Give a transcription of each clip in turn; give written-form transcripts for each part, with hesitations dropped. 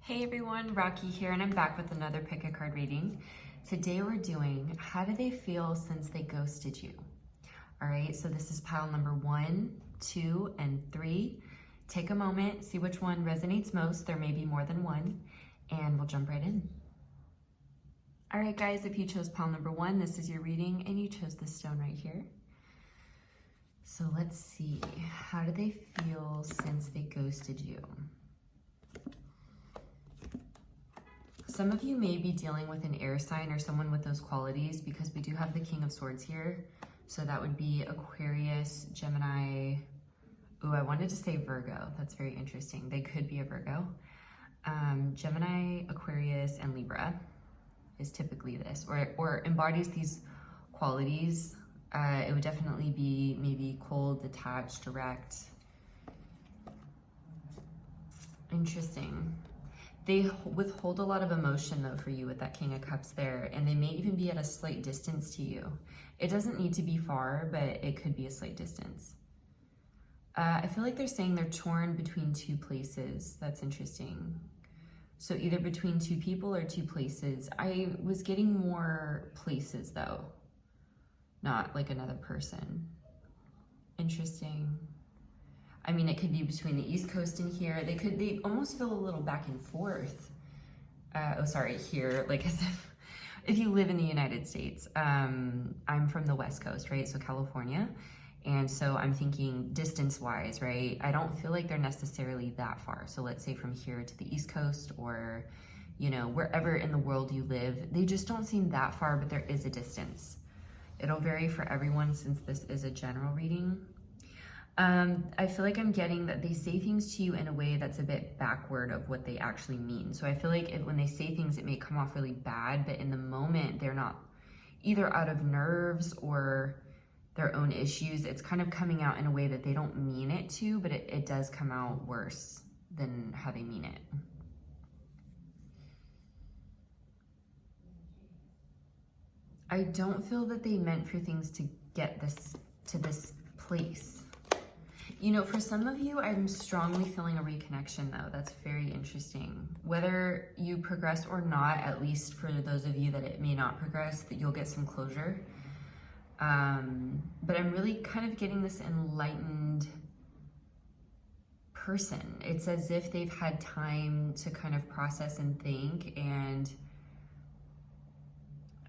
Hey everyone, Rocky here, and I'm back with another pick a card reading. Today we're doing how do they feel since they ghosted you? All right, so this is pile number 1, 2, and 3. Take a moment, see which one resonates most. There may be more than one, and we'll jump right in. All right, guys, if you chose pile number 1, this is your reading, and you chose this stone right here. So let's see, how do they feel since they ghosted you? Some of you may be dealing with an air sign or someone with those qualities because we do have the King of Swords here. So that would be Aquarius, Gemini. Ooh, I wanted to say Virgo. That's very interesting. They could be a Virgo. Gemini, Aquarius, and Libra is typically this, or embodies these qualities. It would definitely be maybe cold, detached, direct. Interesting. They withhold a lot of emotion though for you with that King of Cups there, and they may even be at a slight distance to you. It doesn't need to be far, but it could be a slight distance. I feel like they're saying they're torn between two places. That's interesting. So either between two people or two places. I was getting more places though, not like another person. Interesting. I mean, it could be between the East Coast and here. They almost feel a little back and forth. Here, like as if you live in the United States. I'm from the West Coast, right? So California. And so I'm thinking distance-wise, right? I don't feel like they're necessarily that far. So let's say from here to the East Coast or, you know, wherever in the world you live, they just don't seem that far, but there is a distance. It'll vary for everyone since this is a general reading. I feel like I'm getting that they say things to you in a way that's a bit backward of what they actually mean. So I feel like when they say things, it may come off really bad, but in the moment, they're not either out of nerves or their own issues. It's kind of coming out in a way that they don't mean it to, but it does come out worse than how they mean it. I don't feel that they meant for things to get to this place. You know, for some of you, I'm strongly feeling a reconnection though. That's very interesting. Whether you progress or not, at least for those of you that it may not progress, that you'll get some closure. But I'm really kind of getting this enlightened person. It's as if they've had time to kind of process and think, and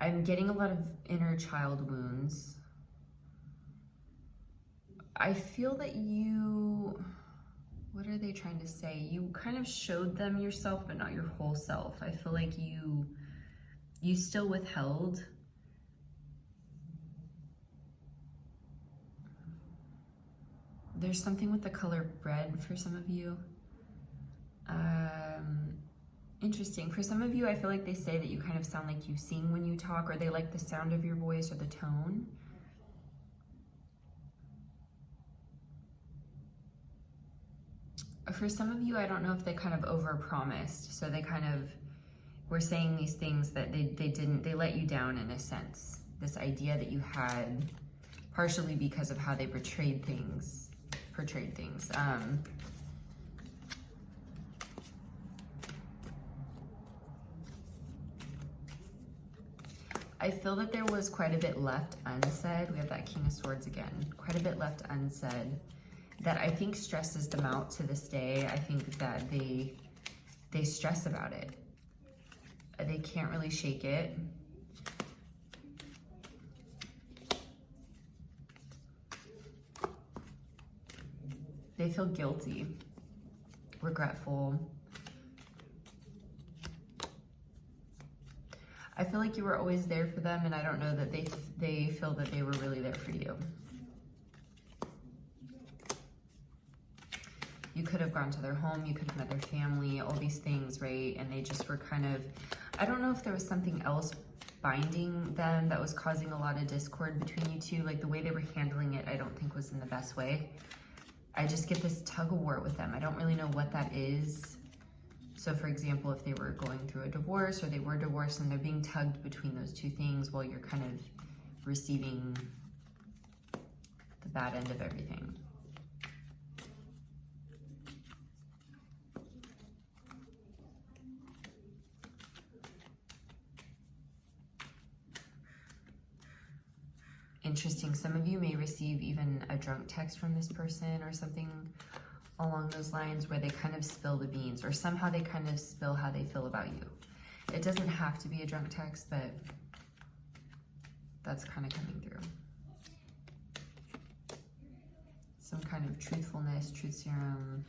I'm getting a lot of inner child wounds. I feel that what are they trying to say? You kind of showed them yourself, but not your whole self. I feel like you still withheld. There's something with the color red for some of you. Interesting. For some of you, I feel like they say that you kind of sound like you sing when you talk, or they like the sound of your voice or the tone. For some of you, I don't know if they kind of over-promised. So they kind of were saying these things that they let you down in a sense. This idea that you had, partially because of how they portrayed things. I feel that there was quite a bit left unsaid. We have that King of Swords again. Quite a bit left unsaid that I think stresses them out to this day. I think that they stress about it. They can't really shake it. They feel guilty, regretful. I feel like you were always there for them, and I don't know that they feel that they were really there for you. You could have gone to their home, you could have met their family, all these things, right? And they just were kind of, I don't know if there was something else binding them that was causing a lot of discord between you two. Like the way they were handling it, I don't think was in the best way. I just get this tug of war with them. I don't really know what that is. So for example, if they were going through a divorce or they were divorced and they're being tugged between those two things while you're kind of receiving the bad end of everything. Interesting. Some of you may receive even a drunk text from this person or something along those lines where they kind of spill the beans, or somehow they kind of spill how they feel about you. It doesn't have to be a drunk text, but that's kind of coming through. Some kind of truthfulness, truth serum.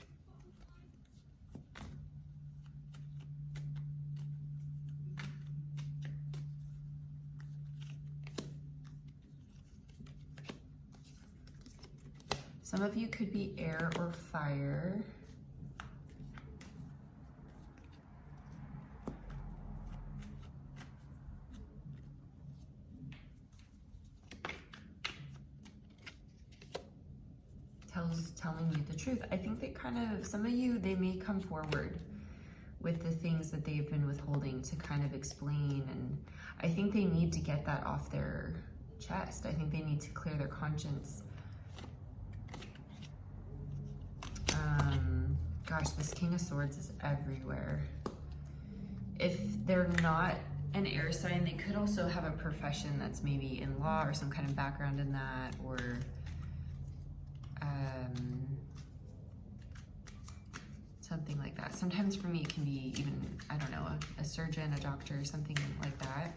Some of you could be air or fire. Telling you the truth. I think that kind of, some of you, they may come forward with the things that they've been withholding to kind of explain, and I think they need to get that off their chest. I think they need to clear their conscience. Gosh, this King of Swords is everywhere. If they're not an air sign, they could also have a profession that's maybe in law or some kind of background in that, or something like that. Sometimes for me it can be even, I don't know, a surgeon, a doctor, something like that.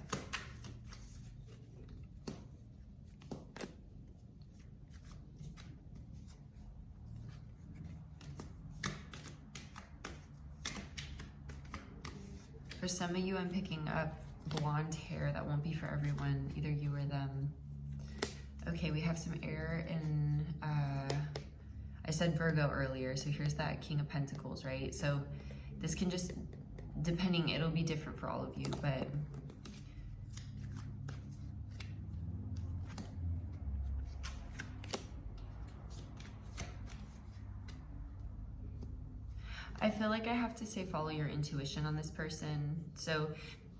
For some of you, I'm picking up blonde hair. That won't be for everyone, either you or them. Okay, we have some air in, I said Virgo earlier, so here's that King of Pentacles, right? So this can just, depending, it'll be different for all of you, but I feel like I have to say follow your intuition on this person. So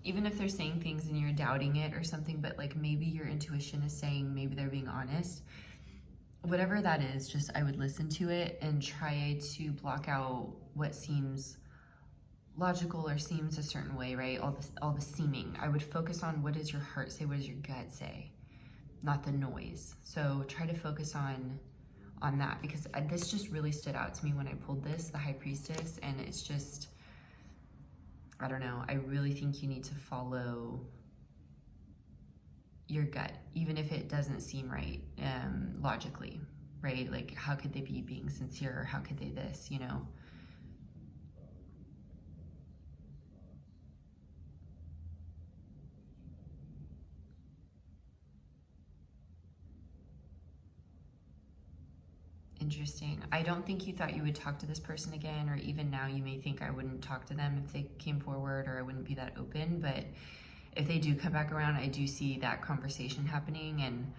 even if they're saying things and you're doubting it or something, but like maybe your intuition is saying, maybe they're being honest, whatever that is, just I would listen to it and try to block out what seems logical or seems a certain way, right? All the seeming. I would focus on what does your heart say, what does your gut say, not the noise. So try to focus on that, because this just really stood out to me when I pulled this, the High Priestess, and it's just, I don't know, I really think you need to follow your gut, even if it doesn't seem right logically, right? Like, how could they be being sincere, or how could they this, you know? Interesting. I don't think you thought you would talk to this person again, or even now you may think I wouldn't talk to them if they came forward, or I wouldn't be that open, but if they do come back around, I do see that conversation happening, and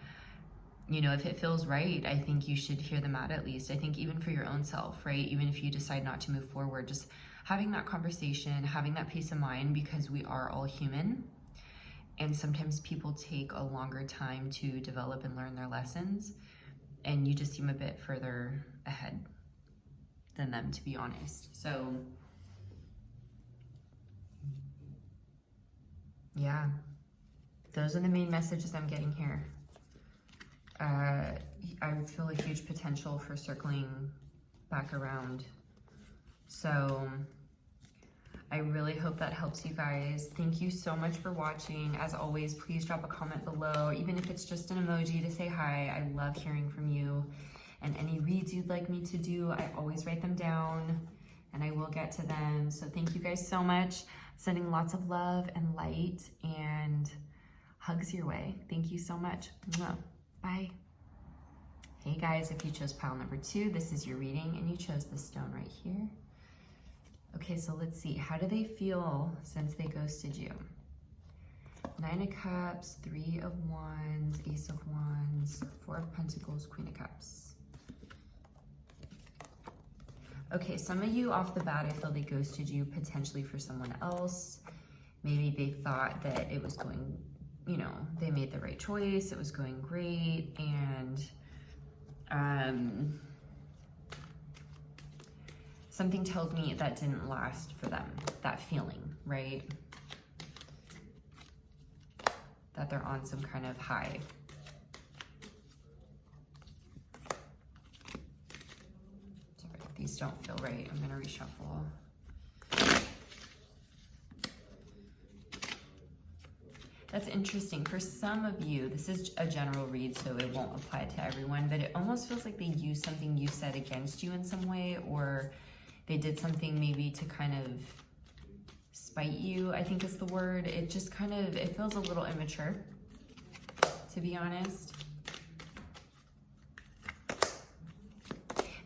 you know, if it feels right, I think you should hear them out at least. I think even for your own self, right? Even if you decide not to move forward, just having that conversation, having that peace of mind, because we are all human, and sometimes people take a longer time to develop and learn their lessons, and you just seem a bit further ahead than them, to be honest. So yeah, those are the main messages I'm getting here. I would feel a huge potential for circling back around. So I really hope that helps you guys. Thank you so much for watching. As always, please drop a comment below, even if it's just an emoji to say hi. I love hearing from you. And any reads you'd like me to do, I always write them down and I will get to them. So thank you guys so much. Sending lots of love and light and hugs your way. Thank you so much. Bye. Hey guys, if you chose pile number 2, this is your reading and you chose this stone right here. Okay, so let's see. How do they feel since they ghosted you? 9 of Cups, 3 of Wands, Ace of Wands, 4 of Pentacles, Queen of Cups. Okay, some of you off the bat, I feel they ghosted you potentially for someone else. Maybe they thought that it was going, you know, they made the right choice, it was going great, and something tells me that didn't last for them, that feeling, right? That they're on some kind of high. These don't feel right. I'm gonna reshuffle. That's interesting. For some of you, this is a general read, so it won't apply to everyone, but it almost feels like they used something you said against you in some way, or they did something maybe to kind of spite you, I think is the word. It just kind of, it feels a little immature, to be honest.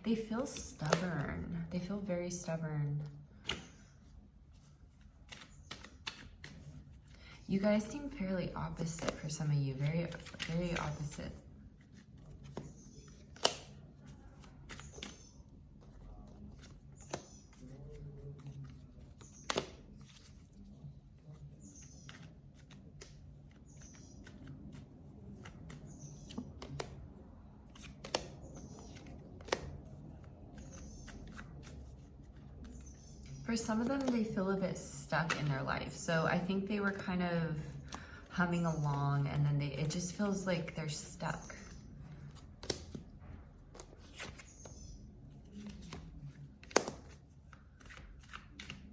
They feel stubborn. They feel very stubborn. You guys seem fairly opposite for some of you, very, very opposite. For some of them, they feel a bit stuck in their life. So I think they were kind of humming along, and then it just feels like they're stuck.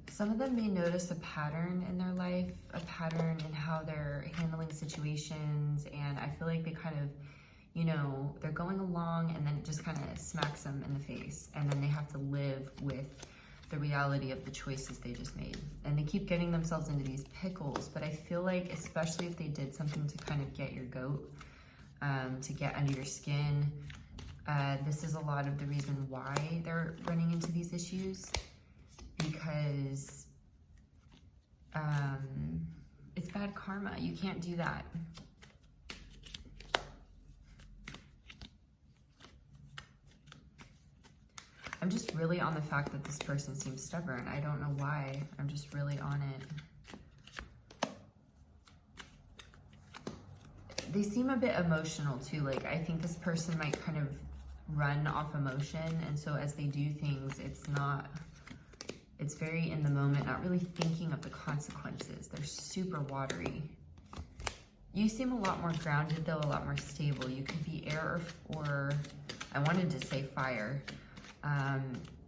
Some of them may notice a pattern in their life, a pattern in how they're handling situations, and I feel like they kind of, you know, they're going along and then it just kind of smacks them in the face, and then they have to live with the reality of the choices they just made. And they keep getting themselves into these pickles, but I feel like, especially if they did something to kind of get your goat, to get under your skin, this is a lot of the reason why they're running into these issues, because it's bad karma. You can't do that. I'm just really on the fact that this person seems stubborn. I don't know why. I'm just really on it. They seem a bit emotional too. Like, I think this person might kind of run off emotion. And so as they do things, it's very in the moment, not really thinking of the consequences. They're super watery. You seem a lot more grounded though, a lot more stable. You could be air or I wanted to say fire.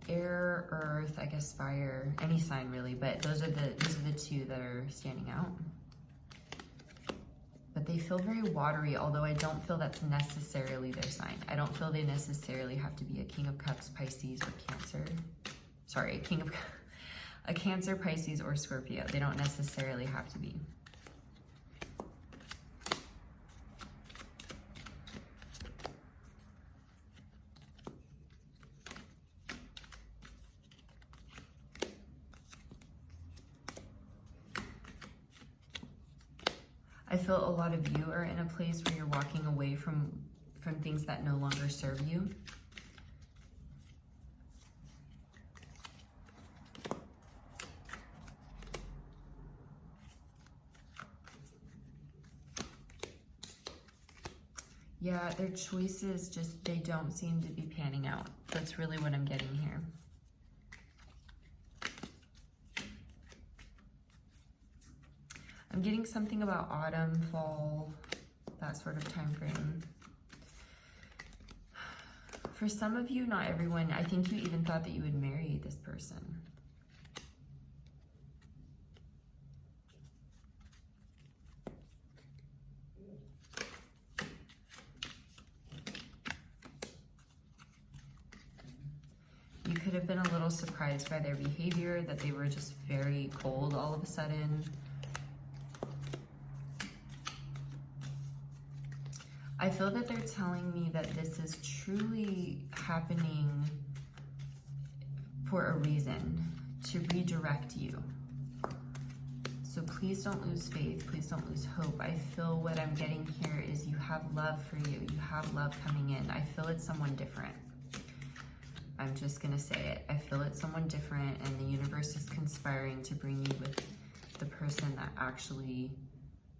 Air, earth, I guess fire, any sign really, but these are the two that are standing out. But they feel very watery, although I don't feel that's necessarily their sign. I don't feel they necessarily have to be a King of Cups, Pisces, or Cancer. Sorry, a Cancer, Pisces, or Scorpio. They don't necessarily have to be. I feel a lot of you are in a place where you're walking away from things that no longer serve you. Yeah, their choices just, they don't seem to be panning out. That's really what I'm getting here. I'm getting something about autumn, fall, that sort of time frame. For some of you, not everyone, I think you even thought that you would marry this person. You could have been a little surprised by their behavior, that they were just very cold all of a sudden. I feel that they're telling me that this is truly happening for a reason, to redirect you. So please don't lose faith. Please don't lose hope. I feel what I'm getting here is you have love for you. You have love coming in. I feel it's someone different. I'm just going to say it. I feel it's someone different, and the universe is conspiring to bring you with the person that actually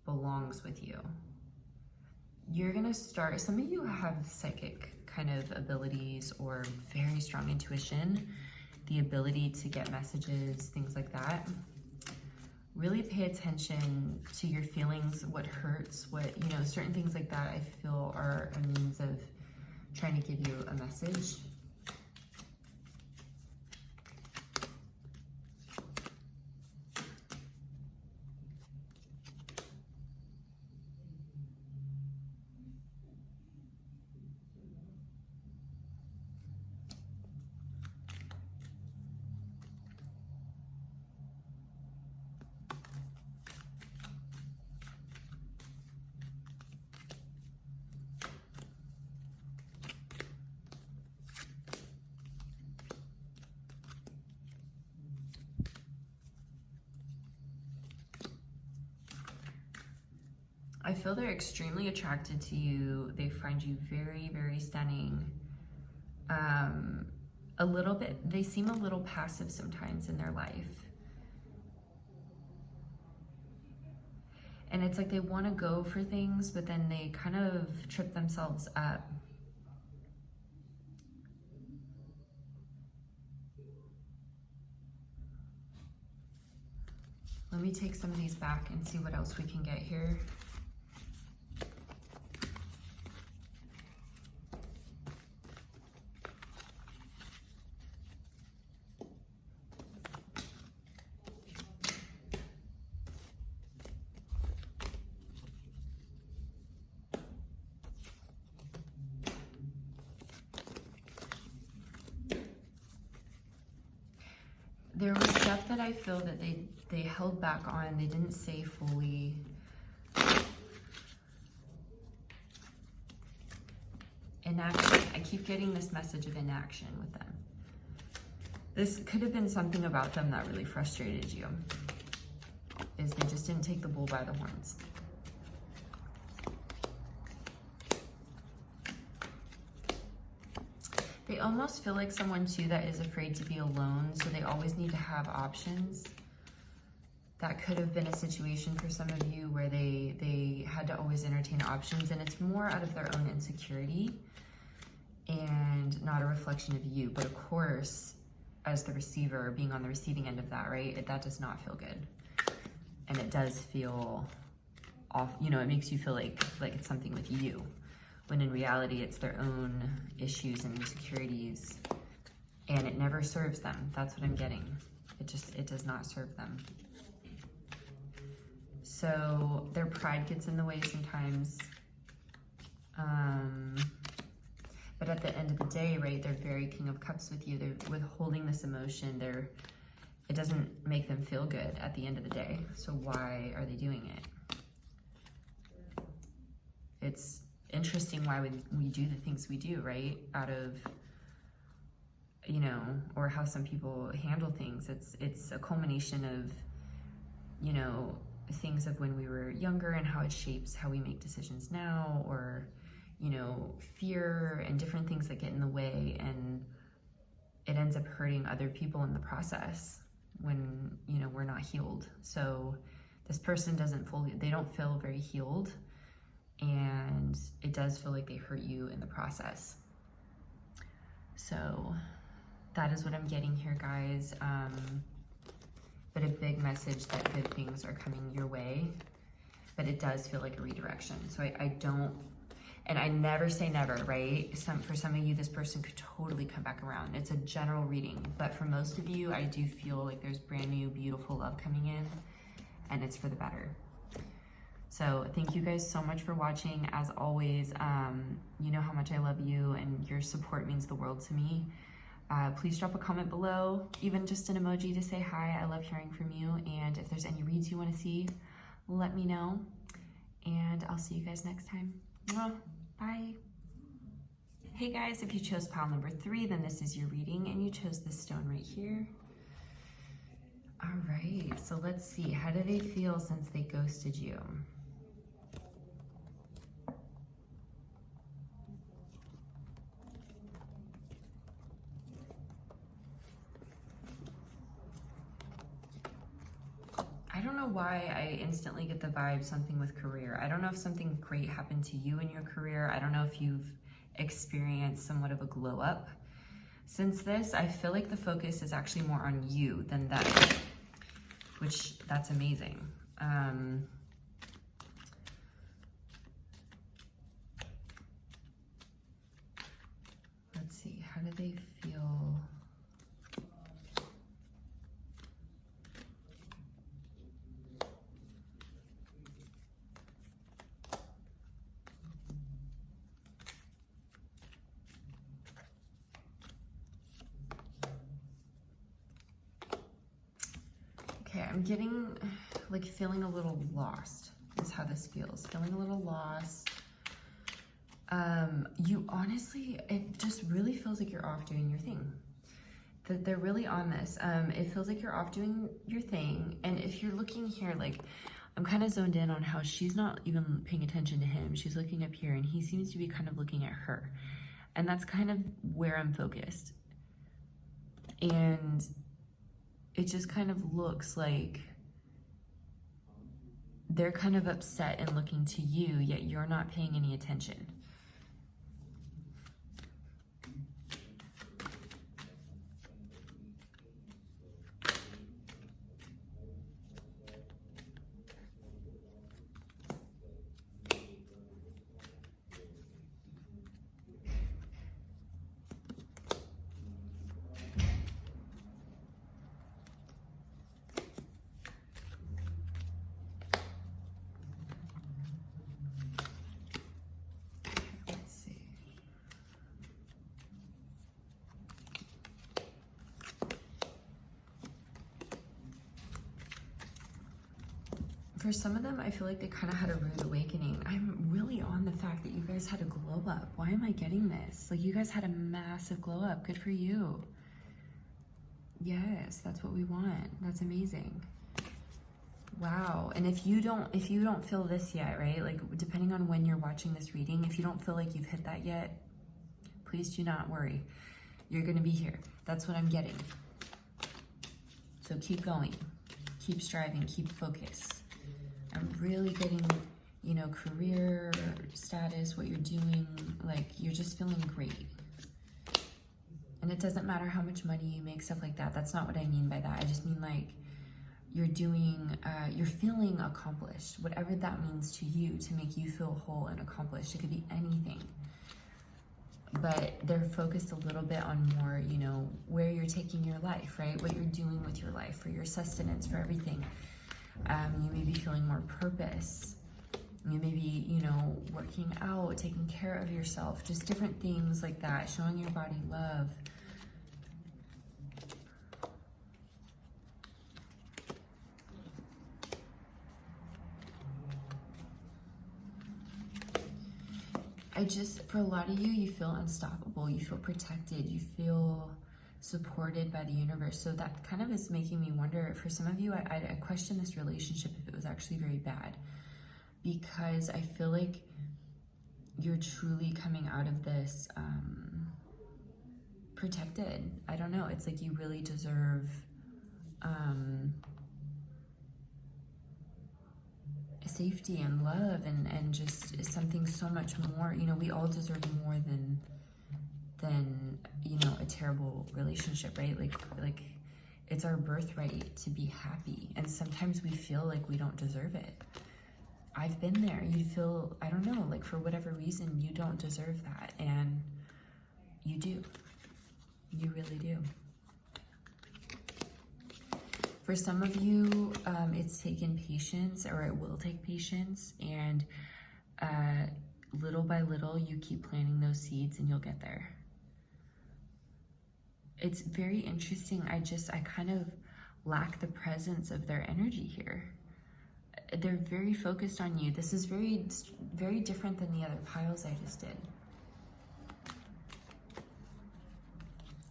belongs with you. You're gonna start, some of you have psychic kind of abilities or very strong intuition, the ability to get messages, things like that. Really pay attention to your feelings, what hurts, what, you know, certain things like that I feel are a means of trying to give you a message. I feel they're extremely attracted to you. They find you very, very stunning. A little bit, they seem a little passive sometimes in their life. And it's like they want to go for things, but then they kind of trip themselves up. Let me take some of these back and see what else we can get here. There was stuff that I feel that they held back on, they didn't say fully. Inaction. I keep getting this message of inaction with them. This could have been something about them that really frustrated you, is they just didn't take the bull by the horns. They almost feel like someone too that is afraid to be alone, so they always need to have options. That could have been a situation for some of you where they had to always entertain options, and it's more out of their own insecurity and not a reflection of you. But of course, as the receiver, being on the receiving end of that, right, that does not feel good. And it does feel off, you know, it makes you feel like it's something with you, when in reality it's their own issues and insecurities, and it never serves them. That's what I'm getting. It does not serve them. So their pride gets in the way sometimes. But at the end of the day, right, they're very King of Cups with you. They're withholding this emotion. It doesn't make them feel good at the end of the day. So why are they doing it? It's interesting why we do the things we do, right? Out of, you know, or how some people handle things. It's a culmination of, you know, things of when we were younger and how it shapes how we make decisions now, or, you know, fear and different things that get in the way, and it ends up hurting other people in the process when, you know, we're not healed. So this person they don't feel very healed, and it does feel like they hurt you in the process. So that is what I'm getting here, guys. But a big message that good things are coming your way, but it does feel like a redirection. So I don't, and I never say never, right? For some of you, this person could totally come back around. It's a general reading, but for most of you, I do feel like there's brand new, beautiful love coming in, and it's for the better. So thank you guys so much for watching. As always, you know how much I love you, and your support means the world to me. Please drop a comment below, even just an emoji to say hi. I love hearing from you. And if there's any reads you want to see, let me know. And I'll see you guys next time. Bye. Hey guys, if you chose pile number 3, then this is your reading, and you chose this stone right here. All right, so let's see. How do they feel since they ghosted you? I don't know why I instantly get the vibe something with career. I don't know if something great happened to you in your career. I don't know if you've experienced somewhat of a glow up since this. I feel like the focus is actually more on you than them, which that's amazing. Let's see, how do they feel? Okay, I'm getting, like, feeling a little lost is how this feels. Feeling a little lost. You honestly, it just really feels like you're off doing your thing. That they're really on this. It feels like you're off doing your thing. And if you're looking here, like, I'm kind of zoned in on how she's not even paying attention to him. She's looking up here and he seems to be kind of looking at her. And that's kind of where I'm focused. And it just kind of looks like they're kind of upset and looking to you, yet you're not paying any attention. For some of them, I feel like they kind of had a rude awakening. I'm really on the fact that you guys had a glow up. Why am I getting this? Like, you guys had a massive glow up. Good for you. Yes, that's what we want. That's amazing. Wow. And if you don't feel this yet, right? Like, depending on when you're watching this reading, if you don't feel like you've hit that yet, please do not worry. You're going to be here. That's what I'm getting. So keep going. Keep striving. Keep focused. I'm really getting, you know, career status, what you're doing, like, you're just feeling great. And it doesn't matter how much money you make, stuff like that. That's not what I mean by that. I just mean, like, you're doing, you're feeling accomplished, whatever that means to you, to make you feel whole and accomplished. It could be anything. But they're focused a little bit on more, you know, where you're taking your life, right? What you're doing with your life, for your sustenance, for everything. You may be feeling more purpose. You may be, you know, working out, taking care of yourself, just different things like that, showing your body love. For a lot of you, you feel unstoppable, you feel protected, you feel supported by the universe. So that kind of is making me wonder, for some of you, I question this relationship if it was actually very bad, because I feel like you're truly coming out of this protected. I don't know, it's like you really deserve safety and love and just something so much more. You know, we all deserve more than you know, a terrible relationship, right? Like it's our birthright to be happy, and sometimes we feel like we don't deserve it. I've been there. You feel, I don't know, like for whatever reason you don't deserve that, and you do. You really do. For some of you, it's taken patience, or it will take patience, and little by little, you keep planting those seeds and you'll get there. It's very interesting. I kind of lack the presence of their energy here. They're very focused on you. This is very, very different than the other piles I just did.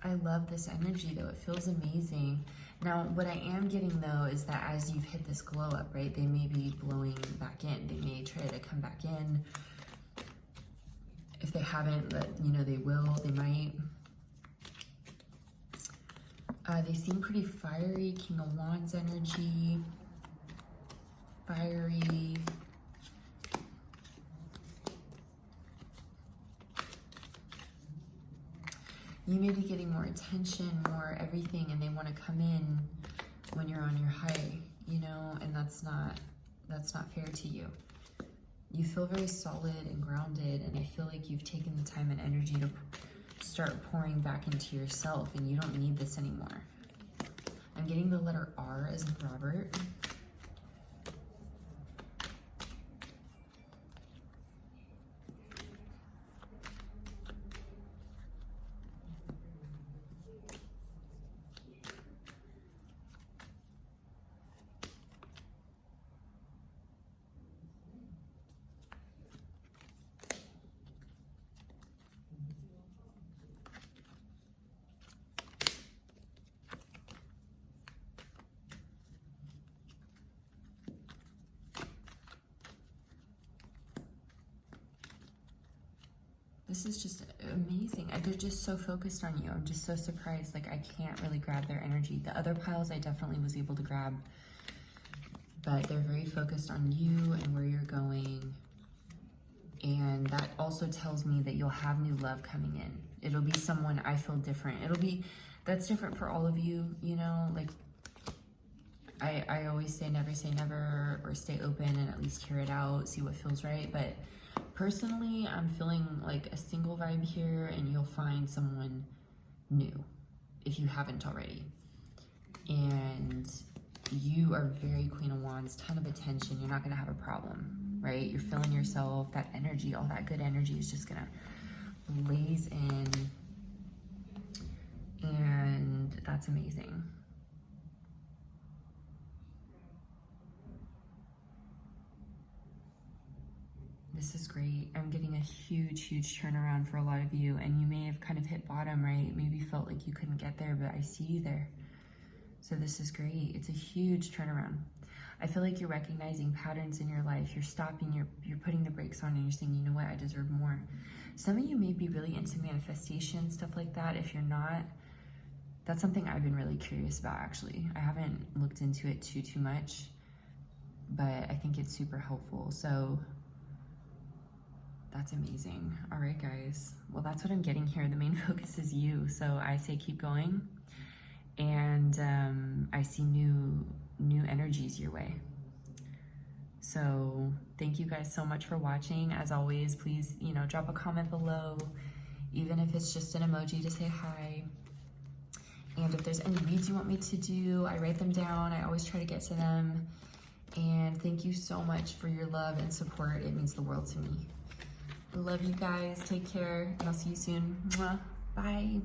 I love this energy though. It feels amazing. Now, what I am getting though is that as you've hit this glow up, right, they may be blowing back in. They may try to come back in. If they haven't, but you know, they will, they might. They seem pretty fiery. King of Wands energy. Fiery. You may be getting more attention, more everything, and they want to come in when you're on your high, you know, and that's not fair to you. You feel very solid and grounded, and I feel like you've taken the time and energy to start pouring back into yourself, and you don't need this anymore. I'm getting the letter R as in Robert. This is just amazing. They're just so focused on you. I'm just so surprised. Like, I can't really grab their energy. The other piles I definitely was able to grab, but they're very focused on you and where you're going. And that also tells me that you'll have new love coming in. It'll be someone I feel different. That's different for all of you, you know, like I always say never, or stay open and at least hear it out, see what feels right. But personally, I'm feeling like a single vibe here, and you'll find someone new if you haven't already. And you are very Queen of Wands, ton of attention. You're not gonna have a problem, right? You're feeling yourself, that energy, all that good energy is just gonna blaze in. And that's amazing. This is great. I'm getting a huge turnaround for a lot of you, and you may have kind of hit bottom, right? Maybe felt like you couldn't get there, but I see you there. So this is great. It's a huge turnaround. I feel like you're recognizing patterns in your life. You're stopping, you're putting the brakes on, and you're saying, you know what, I deserve more. Some of you may be really into manifestation, stuff like that. If you're not, that's something I've been really curious about, actually. I haven't looked into it too much, but I think it's super helpful. So that's amazing. All right, guys. Well, that's what I'm getting here. The main focus is you. So I say keep going. And I see new energies your way. So thank you guys so much for watching. As always, please, you know, drop a comment below, even if it's just an emoji to say hi. And if there's any reads you want me to do, I write them down. I always try to get to them. And thank you so much for your love and support. It means the world to me. I love you guys. Take care, and I'll see you soon. Mwah. Bye.